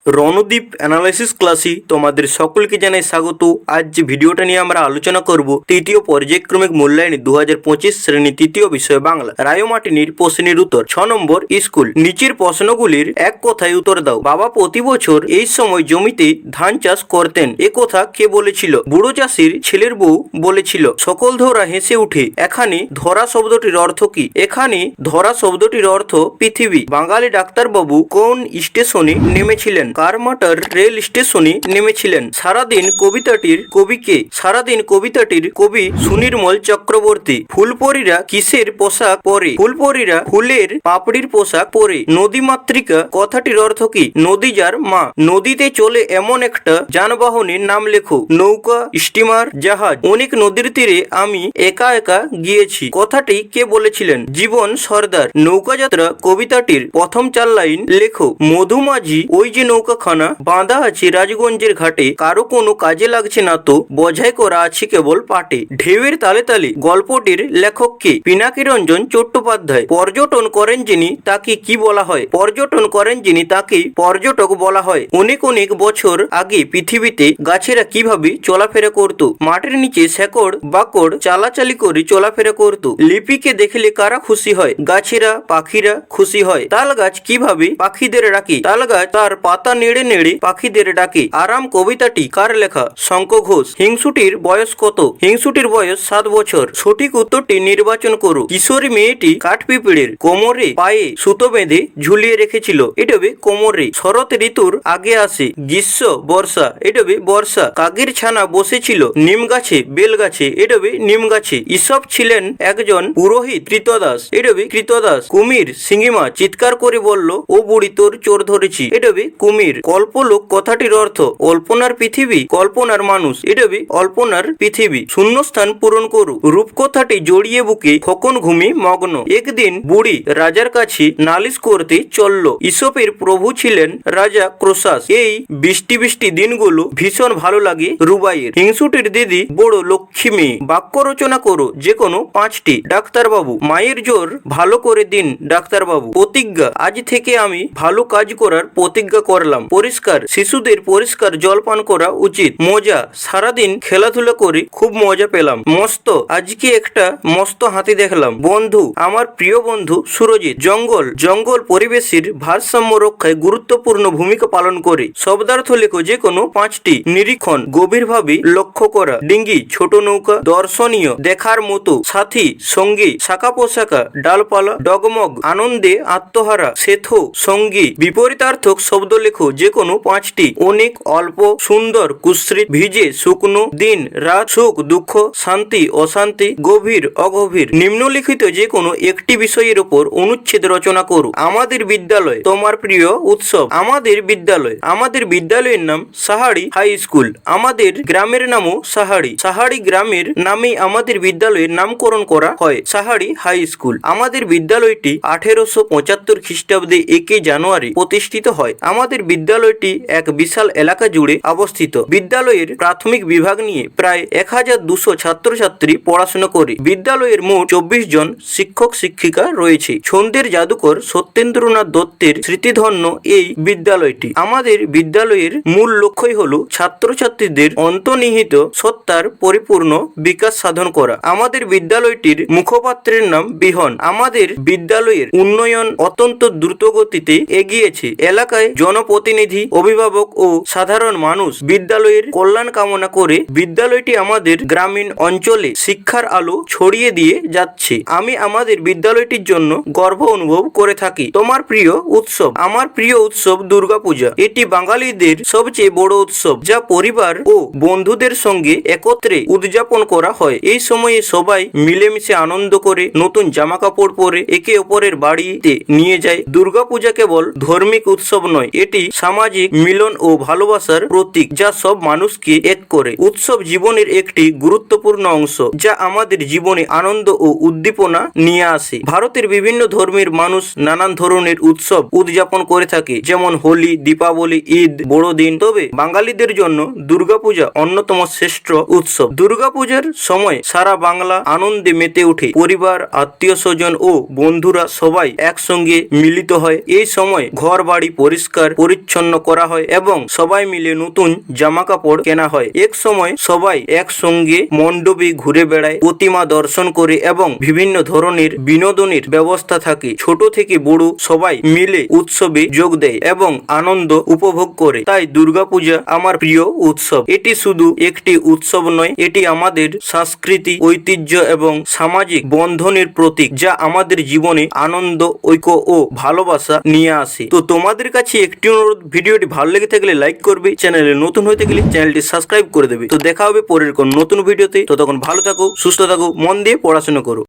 Randeep analysis ক্লাসে তোমাদের সকলকে জানাই স্বাগত। আজ যে ভিডিওটা নিয়ে আমরা আলোচনা করব তৃতীয় পর্যায়ক্রমিক মূল্যায়নে 2025 শ্রেণী তৃতীয় বিষয় বাংলা রায়মার্টিনির প্রশ্নের উত্তর 6 নম্বর স্কুল। নিচের প্রশ্নগুলির এক কথায় উত্তর দাও। বাবা প্রতি বছর এই সময় জমিতে ধান চাষ করতেন, এ কথা কে বলেছিল? বুড়ো চাষির ছেলের বউ বলেছিল। সকল ধরা হেসে উঠে। এখানে ধরা শব্দটির অর্থ কি? এখানে ধরা শব্দটির অর্থ পৃথিবী। বাঙালি ডাক্তারবাবু কোন স্টেশনে নেমেছিলেন? কারমাটার রেল স্টেশনে নেমেছিলেন। সারাদিন কবিতাটির কবিকে? সারাদিন কবিতাটির কবি সুনির্মল চক্রবর্তী। ফুলপরীরা কিসের পোশাক পরে? ফুলপরীরা ফুলের পাপড়ির পোশাক পরে। নদীমাতৃকা কথাটির অর্থ কি? নদী যার মা। নদীতে চলে এমন একটা যানবাহনের নাম লেখো। নৌকা, স্টিমার, জাহাজ। অনেক নদীর তীরে আমি একা একা গিয়েছি, কথাটি কে বলেছিলেন? জীবন সর্দার। নৌকাযাত্রা কবিতাটির প্রথম 4 লাইন লেখো। মধুমাঝি ওই যে নৌকাখানা বাঁধা আছে রাজগঞ্জের ঘাটে, কারো কোনো কাজে লাগছে না তো, বোঝাই করা আছে কেবল পাটে। ঢেউয়ের তালে তালে গল্পটির লেখক কে? পিনাকি রঞ্জন চট্টোপাধ্যায়। পর্যটন করেন যিনি তাকে কি বলা হয়? পর্যটন করেন যিনি তাকে পর্যটক বলা হয়। অনেক অনেক বছর আগে পৃথিবীতে গাছেরা কিভাবে চলাফেরা করত? মাটির নিচে শেকড় বাকড় চালাচালি করে চলাফেরা করত। লিপিকে দেখলে কারা খুশি হয়? গাছেরা, পাখিরা খুশি হয়। তাল গাছ কিভাবে পাখিদের ডাকে? তাল গাছ তার পাতা নেড়ে নেড়ে পাখিদের ডাকে। আরাম কবিতাটি কার লেখা? শঙ্খ ঘোষ। হিংসুটির বয়স কত? হিংসুটির বয়স 7 বছর। সঠিক উত্তরটি নির্বাচন করো। কিশোরী মেয়েটি কাঠপিঁপড়ের কোমরে পায়ে সুতো বেঁধে ঝুলিয়ে রেখেছিল, এটা হবে কোমরে। শরৎ ঋতুর আগে আসে গ্রীষ্ম, বর্ষা, এটা হবে বর্ষা। কাকের ছানা বসেছিল নিম গাছে, বেল গাছে, এটা হবে নিম গাছে। ঈশপ ছিলেন একজন পুরোহিত, কৃতদাস, এটা হবে কৃতদাস। কুমির সিংহিমা চিৎকার করে বলল, ও বুড়ি তোর চোর ধরেছি, এটা হবে কুমির। কল্পলোক কথাটির অর্থ? অল্পনার পৃথিবী, কল্পনার মানুষ, এটা হবে অল্পনার পৃথিবী। শূন্যস্থান পূরণ করু। রূপকথাটি জড়িয়ে বুকে খোকন ঘুমে মগ্ন। একদিন বুড়ি রাজার কাছে নালিশ করতে চলল। ঈশপের প্রভু ছিলেন রাজা ক্রোশাস। এই বৃষ্টি বৃষ্টি দিনগুলো ভীষণ ভালো লাগে রুবাইয়ের। হিংসুটির দিদি বড় লক্ষ্মী মেয়ে। বাক্য রচনা করো যে কোনো 5টি। ডাক্তারবাবু, মায়ের জোর ভালো করে দিন ডাক্তারবাবু। প্রতিজ্ঞা, আজ থেকে আমি ভালো কাজ করার প্রতিজ্ঞা করলাম। পরিষ্কার, শিশুদের পরিষ্কার জল পান করা উচিত। মজা, সারাদিন খেলাধুলা করে খুব মজা পেলাম। মস্ত, আজকে একটা মস্ত হাতি দেখলাম। বন্ধু, আমার প্রিয় বন্ধু সুরজিৎ। জঙ্গল, জঙ্গল পরিবেশের ভারসাম্য রক্ষায় গুরুত্বপূর্ণ ভূমিকা পালন করে। শব্দার্থ লেখো যে কোনো 5টি। নিরীক্ষণ, গভীরভাবে লক্ষ্য করা। ডিঙ্গি, ছোট নৌকা। দর্শনীয়, দেখার মতো। সাথী, সঙ্গী। শাখা পোশাকা, ডালপালা। ডগমগ, আনন্দে আত্মহারা। সেথো, সঙ্গী। বিপরীতার্থক শব্দ লেখো যে কোনো 5টি। অনেক, অল্প, সুন্দর, কুৎসিত। ভিজে, শুকনো। দিন, রাত। সুখ, দুঃখ। শান্তি, অশান্তি। গভীর, অগভীর। নিম্নলিখিত যে কোনো একটি বিষয়ের উপর অনুচ্ছেদ রচনা করো। আমাদের বিদ্যালয় তোমার প্রিয় উৎসব। আমাদের বিদ্যালয়, আমাদের বিদ্যালয়ের নাম সাহারি হাই স্কুল। আমাদের গ্রামের নামও সাহারি। সাহারি গ্রামের নামে আমাদের বিদ্যালয়ের নামকরণ করা হয় সাহারি হাই স্কুল। আমাদের বিদ্যালয়টি 1875 খ্রিস্টাব্দে 1 জানুয়ারি প্রতিষ্ঠিত হয়। আমাদের বিদ্যালয়টি এক বিশাল এলাকা জুড়ে অবস্থিত। বিদ্যালয়ের প্রাথমিক বিভাগ নিয়ে প্রায় 1200 ছাত্রছাত্রী পড়াশোনা করে। বিদ্যালয়ের মোট 24 জন শিক্ষক শিক্ষিকা রয়েছে। ছন্দের জাদুকর সত্যেন্দ্রনাথ দত্তের স্মৃতিধন্য এই বিদ্যালয়টি। আমাদের বিদ্যালয়ের মূল লক্ষ্যই হলো ছাত্রছাত্রীদের অন্তর্নিহিত সত্তার পরিপূর্ণ বিকাশ সাধন করা। আমাদের বিদ্যালয়টির মুখপাত্রের নাম বিহন। আমাদের বিদ্যালয়ের উন্নয়ন অত্যন্ত দ্রুত গতিতে এগিয়েছে। এলাকায় জনপ্রতিনিধি, অভিভাবক ও সাধারণ মানুষ বিদ্যালয়ের কল্যাণ কামনা করে বিদ্যালয়টি আমাদের গ্রামীণ অঞ্চলে শিক্ষার আলো ছড়িয়ে দিয়ে যাচ্ছে। আমি আমাদের বিদ্যালয়টির জন্য গর্ব অনুভব করে থাকি। তোমার প্রিয় উৎসব। আমার প্রিয় উৎসব দুর্গাপূজা। এটি বাঙালিদের সবচেয়ে বড় উৎসব, যা পরিবার ও বন্ধুদের সঙ্গে একত্রে উদযাপন করা হয়। এই সময়ে সবাই মিলেমিশে আনন্দ করে, নতুন জামা কাপড় পরে একে অপরের বাড়িতে নিয়ে যায়। দুর্গাপূজা কেবল ধর্মিক উৎসব নয়, এটি সামাজিক মিলন ও ভালোবাসার প্রতীক, যা সব মানুষকে এক করে। উৎসব জীবনের একটি গুরুত্বপূর্ণ অংশ, যা আমাদের জীবনে আনন্দ ও উদ্দীপনা নিয়ে আসে। ভারতের বিভিন্ন ধর্মের মানুষ নানান ধরনের উৎসব উদযাপন করে থাকে, যেমন হোলি, দীপাবলি, ঈদ, বড়দিন। তবে বাঙালিদের জন্য দুর্গাপূজা অন্যতম শ্রেষ্ঠ উৎসব। দুর্গাপূজার সময় সারা বাংলা আনন্দে মেতে ওঠে। পরিবার, আত্মীয় স্বজন ও বন্ধুরা সবাই একসঙ্গে মিলিত হয়। এই সময় ঘর বাড়ি পরিষ্কার পরিচ্ছন্ন করা হয় এবং সবাই মিলে নতুন জামা কাপড় কেনা হয়। এক সময় সবাই একসঙ্গে মণ্ডপে ঘুরে বেড়ায়, প্রতিমা দর্শন করে এবং বিভিন্ন ধরনের বিনোদনের ব্যবস্থা থাকে। ছোট থেকে বড় সবাই মিলে উৎসবে যোগ দেয় এবং আনন্দ উপভোগ করে। তাই দুর্গাপূজা আমার প্রিয় উৎসব। এটি শুধু একটি উৎসব নয়, এটি আমাদের সংস্কৃতি, ঐতিহ্য এবং সামাজিক বন্ধনের প্রতীক, যা আমাদের জীবনে আনন্দ, ঐক্য ও ভালোবাসা নিয়ে আসে। তো তোমাদের কাছে একটি অনুরোধ, ভিডিওটি ভালো লেগে থাকলে লাইক করবে, চ্যানেলে নতুন হয়ে থাকলে চ্যানেলটি সাবস্ক্রাইব করে দেবে। তো দেখা হবে পরের কোন নতুন ভিডিওতে। ততক্ষণ ভালো থাকো, সুস্থ থাকো, মন দিয়ে পড়াশোনা করো।